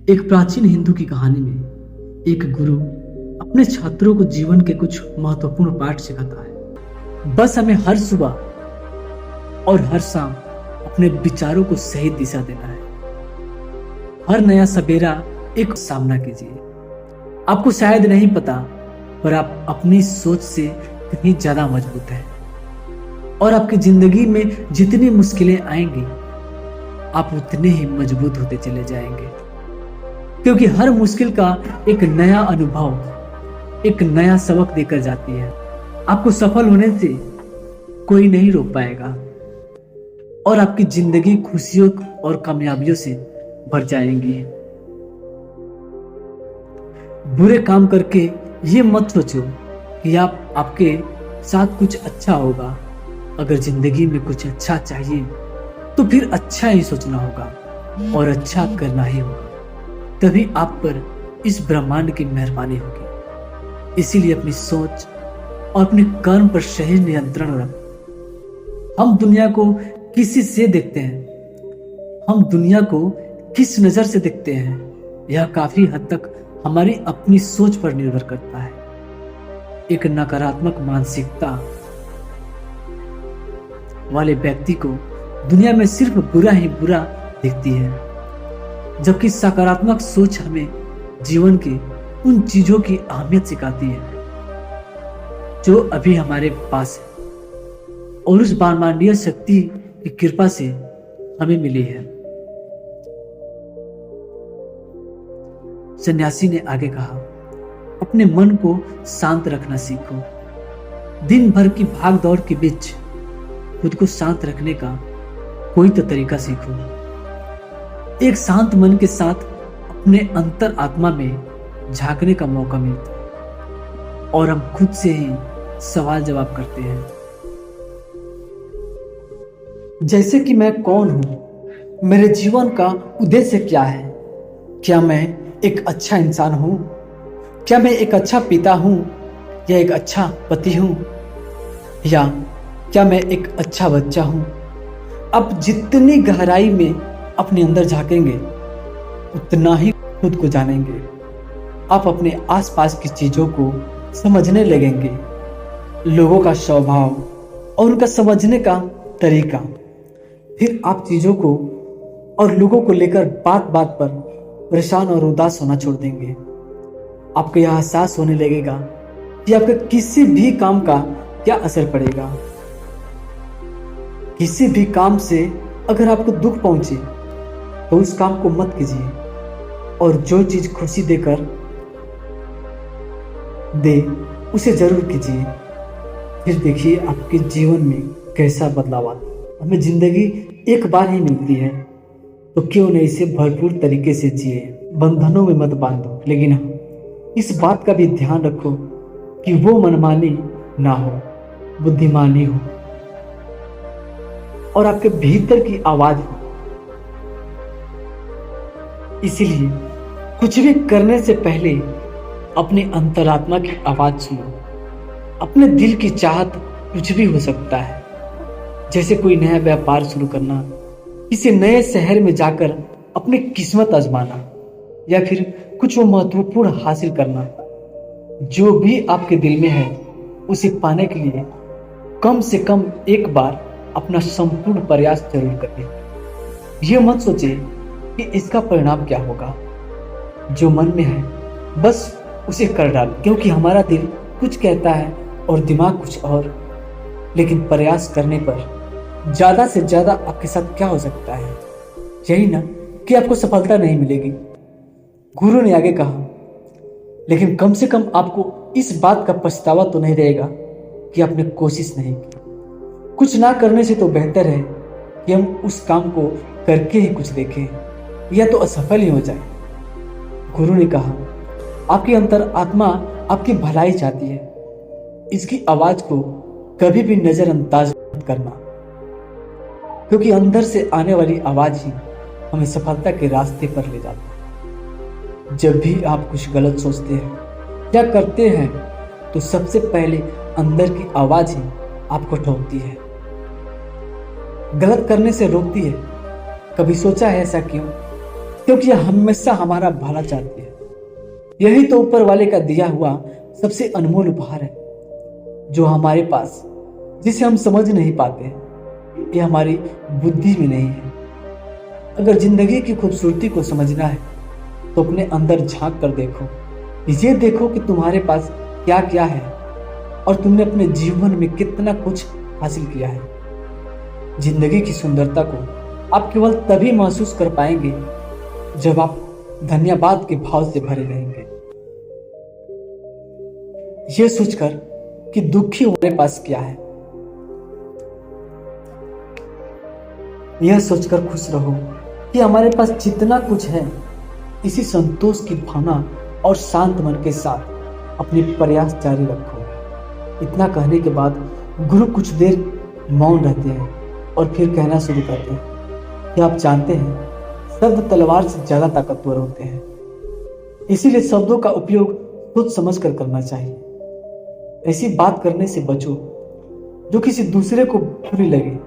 एक प्राचीन हिंदू की कहानी में एक गुरु अपने छात्रों को जीवन के कुछ महत्वपूर्ण पाठ सिखाता है। बस हमें हर सुबह और हर शाम अपने विचारों को सही दिशा देना है। हर नया सवेरा एक सामना कीजिए। आपको शायद नहीं पता, पर आप अपनी सोच से कितनी ज्यादा मजबूत हैं। और आपकी जिंदगी में जितनी मुश्किलें आएंगी, आप उतने ही मजबूत होते चले जाएंगे। क्योंकि हर मुश्किल का एक नया अनुभव, एक नया सबक देकर जाती है। आपको सफल होने से कोई नहीं रोक पाएगा और आपकी जिंदगी खुशियों और कामयाबियों से भर जाएंगी। बुरे काम करके ये मत सोचो कि आपके साथ कुछ अच्छा होगा। अगर जिंदगी में कुछ अच्छा चाहिए तो फिर अच्छा ही सोचना होगा और अच्छा करना ही होगा। तभी आप पर इस ब्रह्मांड की मेहरबानी होगी। इसीलिए अपनी सोच और अपने कर्म पर सही नियंत्रण रख। हम दुनिया को किसी से देखते हैं, हम दुनिया को किस नजर से देखते हैं, यह काफी हद तक हमारी अपनी सोच पर निर्भर करता है। एक नकारात्मक मानसिकता वाले व्यक्ति को दुनिया में सिर्फ बुरा ही बुरा दिखती है, जबकि सकारात्मक सोच हमें जीवन के उन चीजों की अहमियत सिखाती है जो अभी हमारे पास है और उस ब्रह्मांडीय शक्ति की कृपा से हमें मिली है। सन्यासी ने आगे कहा, अपने मन को शांत रखना सीखो। दिन भर की भाग दौड़ के बीच खुद को शांत रखने का कोई तो तरीका सीखो। एक शांत मन के साथ अपने अंतर आत्मा में झांकने का मौका मिलता है और हम खुद से ही सवाल जवाब करते हैं, जैसे कि मैं कौन हूं, मेरे जीवन का उद्देश्य क्या है, क्या मैं एक अच्छा इंसान हूं, क्या मैं एक अच्छा पिता हूं या एक अच्छा पति हूं, या क्या मैं एक अच्छा बच्चा हूं। आप जितनी गहराई में अपने अंदर झांकेंगे उतना ही खुद को जानेंगे। आप अपने आसपास की चीजों को समझने लगेंगे, लोगों का स्वभाव और उनका समझने का तरीका। फिर आप चीजों को और लोगों को लेकर बात बात पर परेशान और उदास होना छोड़ देंगे। आपको यह एहसास होने लगेगा कि आपके किसी भी काम का क्या असर पड़ेगा। किसी भी काम से अगर आपको दुख पहुंचे तो उस काम को मत कीजिए, और जो चीज खुशी देकर दे उसे जरूर कीजिए। फिर देखिए आपके जीवन में कैसा बदलाव आता है। हमें जिंदगी एक बार ही मिलती है, तो क्यों न इसे भरपूर तरीके से जिए। बंधनों में मत बांधो, लेकिन हाँ, इस बात का भी ध्यान रखो कि वो मनमानी ना हो, बुद्धिमानी हो और आपके भीतर की आवाज हो। इसीलिए कुछ भी करने से पहले अपने अंतरात्मा की आवाज सुनो। अपने दिल की चाहत कुछ भी हो सकता है, जैसे कोई नया व्यापार शुरू करना, किसी नए शहर में जाकर अपनी किस्मत आजमाना, या फिर कुछ वो महत्वपूर्ण हासिल करना। जो भी आपके दिल में है उसे पाने के लिए कम से कम एक बार अपना संपूर्ण प्रयास जरूर करें। यह मत सोचे कि इसका परिणाम क्या होगा। जो मन में है बस उसे कर डालो, क्योंकि हमारा दिल कुछ कहता है और दिमाग कुछ और। लेकिन प्रयास करने पर ज्यादा से ज्यादा आपके साथ क्या हो सकता है, यही ना कि आपको सफलता नहीं मिलेगी। गुरु ने आगे कहा, लेकिन कम से कम आपको इस बात का पछतावा तो नहीं रहेगा कि आपने कोशिश नहीं की। कुछ ना करने से तो बेहतर है कि हम उस काम को करके ही कुछ देखें, या तो असफल ही हो जाए। गुरु ने कहा, आपकी अंतर आत्मा आपकी भलाई चाहती है। इसकी आवाज को कभी भी नजरअंदाज मत करना, क्योंकि अंदर से आने वाली आवाज ही हमें सफलता के रास्ते पर ले जाती है। जब भी आप कुछ गलत सोचते हैं या करते हैं तो सबसे पहले अंदर की आवाज ही आपको ठोकती है, गलत करने से रोकती है। कभी सोचा है ऐसा क्यों? क्योंकि यह हमेशा हमारा भला चाहती है। यही तो ऊपर वाले का दिया हुआ सबसे अनमोल उपहार है जो हमारे पास, जिसे हम समझ नहीं पाते। ये हमारी बुद्धि में नहीं है। अगर जिंदगी की खूबसूरती को समझना है तो अपने अंदर झांक कर देखो। ये देखो कि तुम्हारे पास क्या क्या है और तुमने अपने जीवन में कितना कुछ हासिल किया है। जिंदगी की सुंदरता को आप केवल तभी महसूस कर पाएंगे जब आप धन्यवाद के भाव से भरे रहेंगे। यह सोचकर कि दुखी हमारे पास क्या है, यह सोचकर खुश रहो कि हमारे पास जितना कुछ है। इसी संतोष की भावना और शांत मन के साथ अपने प्रयास जारी रखो। इतना कहने के बाद गुरु कुछ देर मौन रहते हैं और फिर कहना शुरू करते हैं कि आप जानते हैं, शब्द तलवार से ज्यादा ताकतवर होते हैं। इसीलिए शब्दों का उपयोग सोच समझ कर करना चाहिए। ऐसी बात करने से बचो जो किसी दूसरे को बुरी लगे,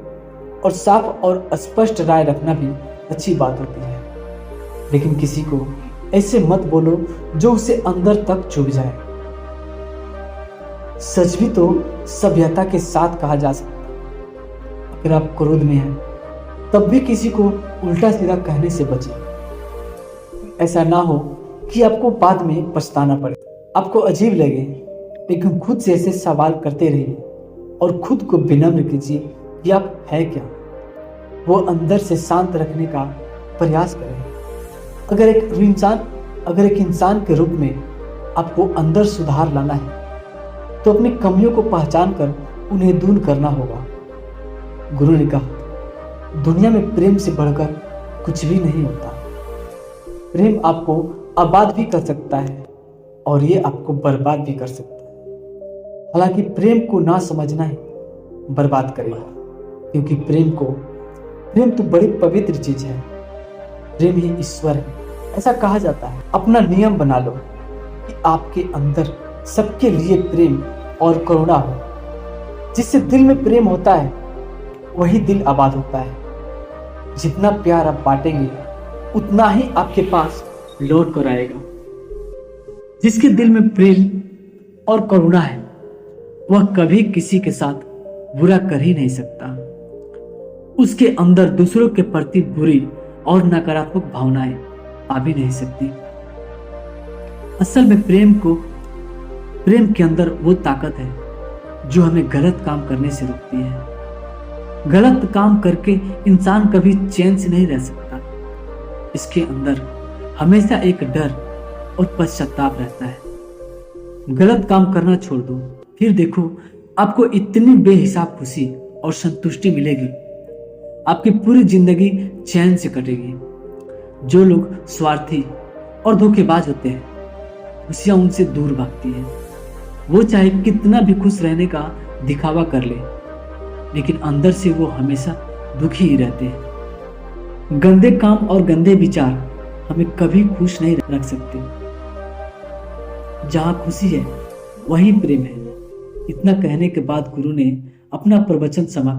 और साफ और स्पष्ट राय रखना भी अच्छी बात होती है। लेकिन किसी को ऐसे मत बोलो जो उसे अंदर तक चुभ जाए। सच भी तो सभ्यता के साथ कहा जा सकता है। अगर आप क्रोध में हैं तब भी किसी को उल्टा सीधा कहने से बचिए। ऐसा ना हो कि आपको बाद में पछताना पड़े। आपको अजीब लगे, लेकिन खुद से ऐसे सवाल करते रहिए और खुद को विनम्र कीजिए कि आप है क्या। वो अंदर से शांत रखने का प्रयास करें। अगर एक इंसान के रूप में आपको अंदर सुधार लाना है तो अपनी कमियों को पहचान कर उन्हें दूर करना होगा। गुरु ने कहा, दुनिया में प्रेम से बढ़कर कुछ भी नहीं होता। प्रेम आपको आबाद भी कर सकता है और ये आपको बर्बाद भी कर सकता है। हालांकि प्रेम को ना समझना ही बर्बाद करेगा, क्योंकि प्रेम तो बड़ी पवित्र चीज है। प्रेम ही ईश्वर है, ऐसा कहा जाता है। अपना नियम बना लो कि आपके अंदर सबके लिए प्रेम और करुणा हो। जिससे दिल में प्रेम होता है वही दिल आबाद होता है। जितना प्यार आप बांटेंगे उतना ही आपके पास लौट कर आएगा। जिसके दिल में प्रेम और करुणा है वह कभी किसी के साथ बुरा कर ही नहीं सकता। उसके अंदर दूसरों के प्रति बुरी और नकारात्मक भावनाएं आ भी नहीं सकती। असल में प्रेम के अंदर वो ताकत है जो हमें गलत काम करने से रोकती है। गलत काम करके इंसान कभी चैन से नहीं रह सकता। इसके अंदर हमेशा एक डर और पश्चाताप रहता है। गलत काम करना छोड़ दो, फिर देखो आपको इतनी बेहिसाब खुशी और संतुष्टि मिलेगी। आपकी पूरी जिंदगी चैन से कटेगी। जो लोग स्वार्थी और धोखेबाज होते हैं, खुशियां उनसे दूर भागती है। वो चाहे कितना भी खुश रहने का दिखावा कर ले, लेकिन अंदर से वो हमेशा दुखी ही रहते हैं। गंदे काम और गंदे विचार हमें कभी खुश नहीं रख सकते। जहां खुशी है वहीं प्रेम है। इतना कहने के बाद गुरु ने अपना प्रवचन समाप्त